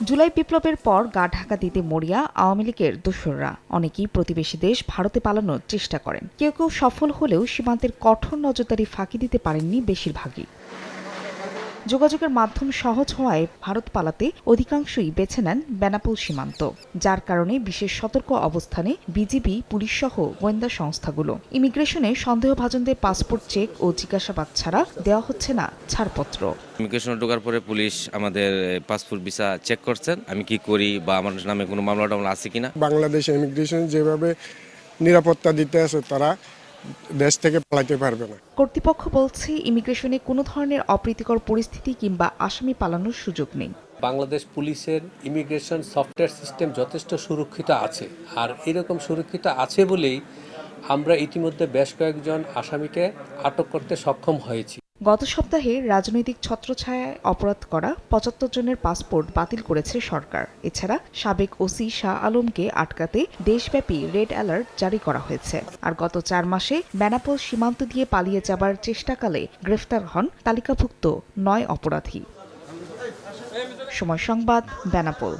জুলাই বিপ্লবের পর গা ঢাকা দিতে মরিয়া আওয়ামী লীগের দোসররা অনেকেই প্রতিবেশী দেশ ভারতে পালানোর চেষ্টা করেন। কেউ কেউ সফল হলেও সীমান্তের কঠোর নজরদারি ফাঁকি দিতে পারেননি বেশিরভাগই। যোগাযোগের মাধ্যম সহজ হওয়ায় ভারত পালাতে অধিকাংশই বেছে নেন বেনাপোল সীমান্ত, যার কারণে বিশেষ সতর্ক অবস্থানে বিজিবি, পুলিশ সহ গোয়েন্দা সংস্থাগুলো। ইমিগ্রেশনে সন্দেহভাজনদের পাসপোর্ট চেক ও জিজ্ঞাসাবাদ ছাড়া দেওয়া হচ্ছে না ছাড়পত্র। ইমিগ্রেশনে ঢোকার পরে পুলিশ আমাদের পাসপোর্ট ভিসা চেক করছেন, আমি কি করি বা আমার নামে কোনো মামলা টামলা আছে কিনা। বাংলাদেশ ইমিগ্রেশন যেভাবে নিরাপত্তা দিতে আছে তারা দেশ থেকে পালাতে পারবে না। কর্তৃপক্ষ বলছে ইমিগ্রেশনে কোনো ধরনের অপ্রীতিকর পরিস্থিতি কিংবা আসামি পালানোর সুযোগ নেই। বাংলাদেশ পুলিশের ইমিগ্রেশন সফটওয়্যার সিস্টেম যথেষ্ট সুরক্ষিত আছে, আর এরকম সুরক্ষিত আছে বলেই আমরা ইতিমধ্যে বেশ কয়েকজন আসামিকে আটক করতে সক্ষম হয়েছি। গত সপ্তাহে রাজনৈতিক ছত্রছায়ায় অপরাধ করা ৭৫ জনের পাসপোর্ট বাতিল করেছে সরকার। এছাড়া সাবেক ওসি শাহ আলমকে আটকাতে দেশব্যাপী রেড অ্যালার্ট জারি করা হয়েছে। আর গত ৪ মাসে বেনাপোল সীমান্ত দিয়ে পালিয়ে যাবার চেষ্টাকালে গ্রেফতার হন তালিকাভুক্ত ৯ অপরাধী। সময় সংবাদ, বেনাপোল।